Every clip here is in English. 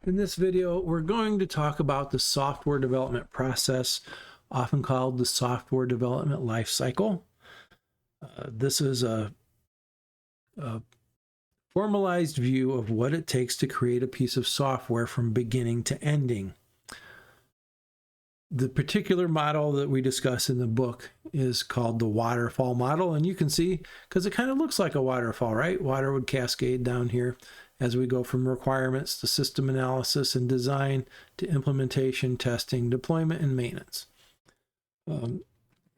In this video, we're going to talk about the software development process, often called the software development life cycle. This is a formalized view of what it takes to create a piece of software from beginning to ending. The particular model that we discuss in the book is called the waterfall model, and you can see, because it kind of looks like a waterfall, right? Water would cascade down here as we go from requirements to system analysis and design to implementation, testing, deployment, and maintenance.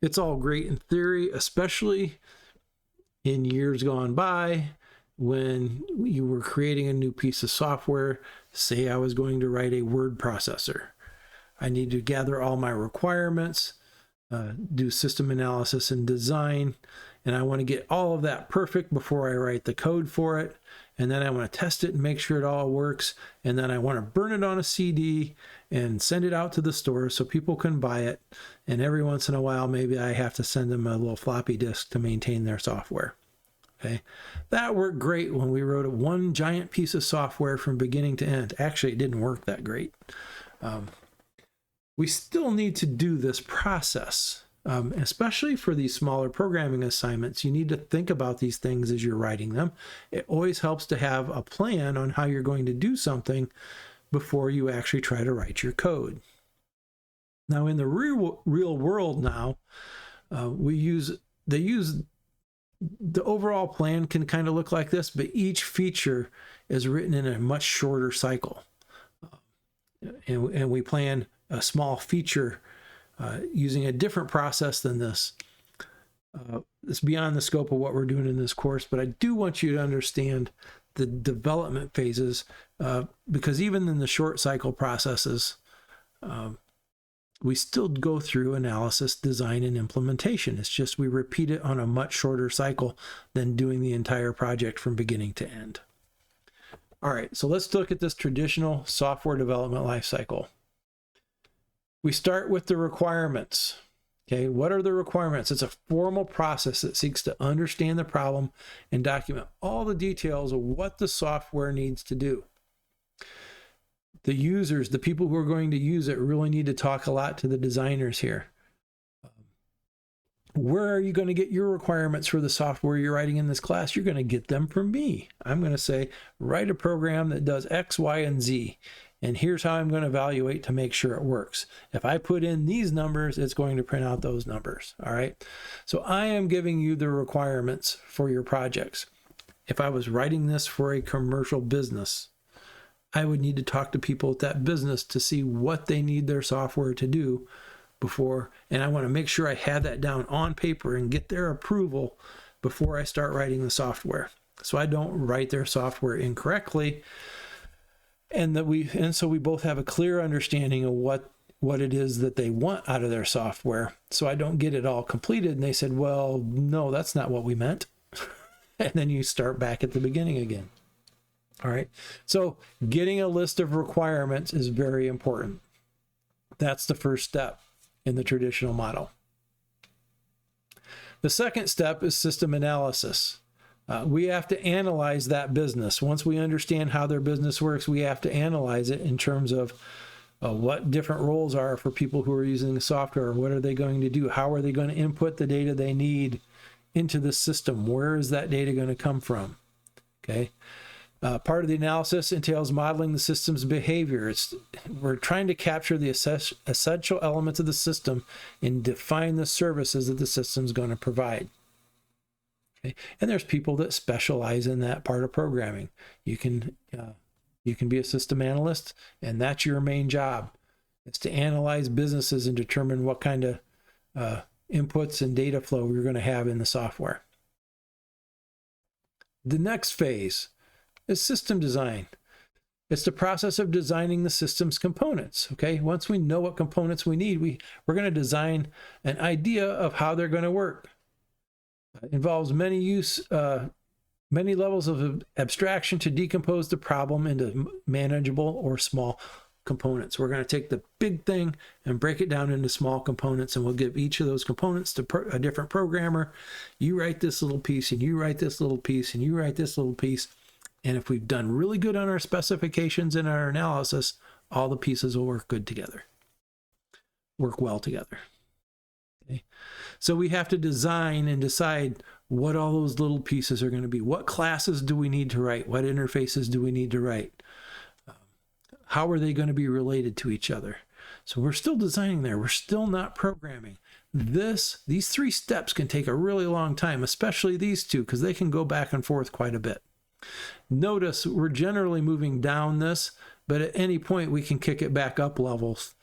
It's all great in theory, especially in years gone by when you were creating a new piece of software. Say I was going to write a word processor. I need to gather all my requirements, do system analysis and design, and I want to get all of that perfect before I write the code for it. And then I want to test it and make sure it all works. And then I want to burn it on a CD and send it out to the store so people can buy it. And every once in a while, maybe I have to send them a little floppy disk to maintain their software. Okay, that worked great when we wrote one giant piece of software from beginning to end. Actually, it didn't work that great. We still need to do this process, especially for these smaller programming assignments. You need to think about these things as you're writing them. It always helps to have a plan on how you're going to do something before you actually try to write your code. Now, in the real world now, they use the overall plan can kind of look like this, but each feature is written in a much shorter cycle. And we plan a small feature using a different process than this. It's beyond the scope of what we're doing in this course, but I do want you to understand the development phases, because even in the short cycle processes, we still go through analysis, design, and implementation. It's just we repeat it on a much shorter cycle than doing the entire project from beginning to end. All right, so let's look at this traditional software development life cycle. We start with the requirements. Okay, what are the requirements? It's a formal process that seeks to understand the problem and document all the details of what the software needs to do. The users, the people who are going to use it, really need to talk a lot to the designers here. Where are you going to get your requirements for the software you're writing in this class? You're going to get them from me. I'm going to say, write a program that does X, Y, and Z. And here's how I'm going to evaluate to make sure it works. If I put in these numbers, it's going to print out those numbers. All right. So I am giving you the requirements for your projects. If I was writing this for a commercial business, I would need to talk to people at that business to see what they need their software to do before. And I want to make sure I have that down on paper and get their approval before I start writing the software. So I don't write their software incorrectly. And so we both have a clear understanding of what it is that they want out of their software. So I don't get it all completed and they said, well, no, that's not what we meant. And then you start back at the beginning again. All right. So getting a list of requirements is very important. That's the first step in the traditional model. The second step is system analysis. We have to analyze that business. Once we understand how their business works, we have to analyze it in terms of what different roles are for people who are using the software. What are they going to do? How are they going to input the data they need into the system? Where is that data going to come from? Okay. Part of the analysis entails modeling the system's behavior. We're trying to capture the essential elements of the system and define the services that the system's going to provide. Okay. And there's people that specialize in that part of programming. You can be a system analyst, and that's your main job. It's to analyze businesses and determine what kind of inputs and data flow you're going to have in the software. The next phase is system design. It's the process of designing the system's components. Okay, once we know what components we need, we're going to design an idea of how they're going to work. It involves many levels of abstraction to decompose the problem into manageable or small components. We're going to take the big thing and break it down into small components, and we'll give each of those components to a different programmer. You write this little piece, and you write this little piece, and you write this little piece. And if we've done really good on our specifications and our analysis, all the pieces will work well together. Okay. So we have to design and decide what all those little pieces are going to be. What classes do we need to write? What interfaces do we need to write? How are they going to be related to each other? So we're still designing there. We're still not programming. These 3 steps can take a really long time, especially these 2, because they can go back and forth quite a bit. Notice we're generally moving down this, but at any point we can kick it back up levels.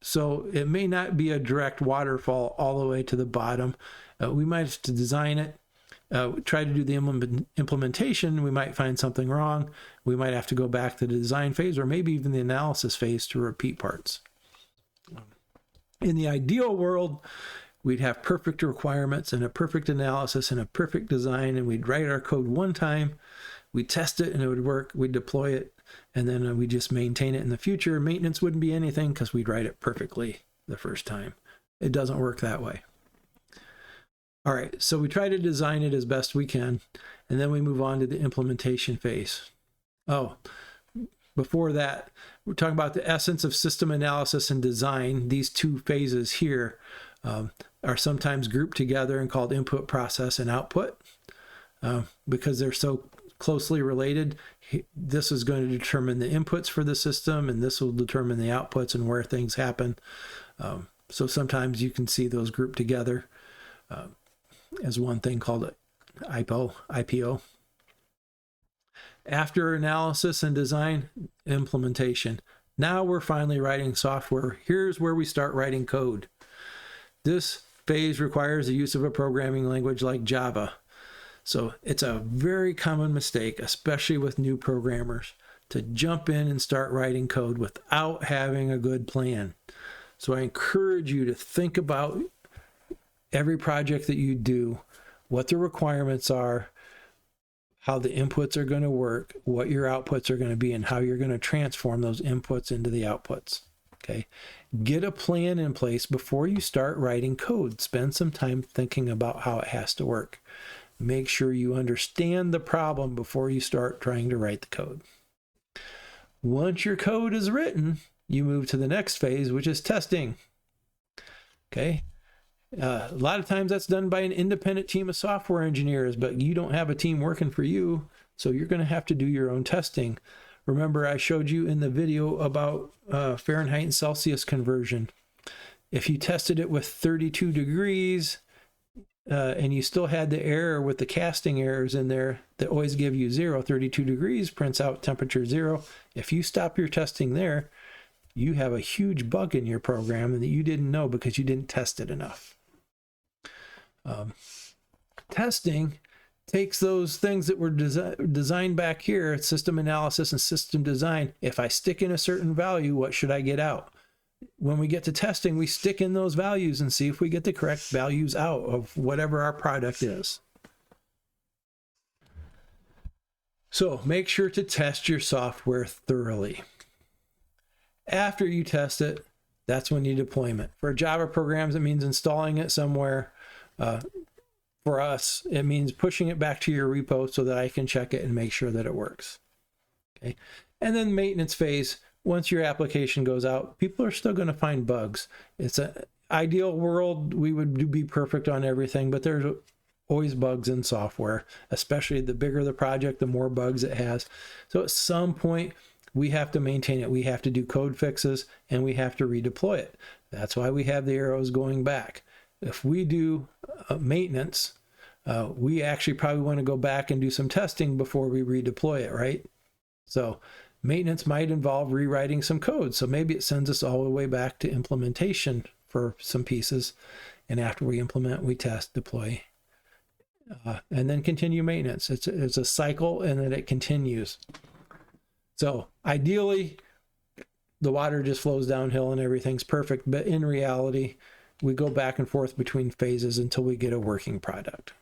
So it may not be a direct waterfall all the way to the bottom. We might have to design it, try to do the implementation. We might find something wrong. We might have to go back to the design phase or maybe even the analysis phase to repeat parts. In the ideal world, we'd have perfect requirements and a perfect analysis and a perfect design, and we'd write our code one time, we'd test it and it would work, we'd deploy it, and then we just maintain it in the future. Maintenance wouldn't be anything because we'd write it perfectly the first time. It doesn't work that way. All right, so we try to design it as best we can, and then we move on to the implementation phase. Oh, before that, we're talking about the essence of system analysis and design. These 2 phases here are sometimes grouped together and called input, process, and output because they're so closely related. This is going to determine the inputs for the system, and this will determine the outputs and where things happen. So sometimes you can see those grouped together as one thing called IPO. After analysis and design, implementation. Now we're finally writing software. Here's where we start writing code. This phase requires the use of a programming language like Java. So it's a very common mistake, especially with new programmers, to jump in and start writing code without having a good plan. So I encourage you to think about every project that you do, what the requirements are, how the inputs are going to work, what your outputs are going to be, and how you're going to transform those inputs into the outputs. Okay. Get a plan in place before you start writing code. Spend some time thinking about how it has to work. Make sure you understand the problem before you start trying to write the code. Once your code is written, you move to the next phase, which is testing. Okay. A lot of times that's done by an independent team of software engineers, but you don't have a team working for you, so you're going to have to do your own testing. Remember, I showed you in the video about Fahrenheit and Celsius conversion. If you tested it with 32 degrees and you still had the error with the casting errors in there that always give you 0, 32 degrees prints out temperature 0. If you stop your testing there, you have a huge bug in your program and that you didn't know because you didn't test it enough. Testing takes those things that were designed back here, system analysis and system design. If I stick in a certain value, what should I get out? When we get to testing, we stick in those values and see if we get the correct values out of whatever our product is. So make sure to test your software thoroughly. After you test it, that's when you deployment. For Java programs, it means installing it somewhere. For us, it means pushing it back to your repo so that I can check it and make sure that it works. Okay. And then maintenance phase, once your application goes out, people are still going to find bugs. It's an ideal world, we would be perfect on everything, but there's always bugs in software, especially the bigger the project, the more bugs it has. So at some point, we have to maintain it. We have to do code fixes and we have to redeploy it. That's why we have the arrows going back. If we do maintenance, we actually probably want to go back and do some testing before we redeploy it, right? So maintenance might involve rewriting some code. So maybe it sends us all the way back to implementation for some pieces. And after we implement, we test, deploy, and then continue maintenance. It's a cycle and then it continues. So ideally, the water just flows downhill and everything's perfect. But in reality, we go back and forth between phases until we get a working product.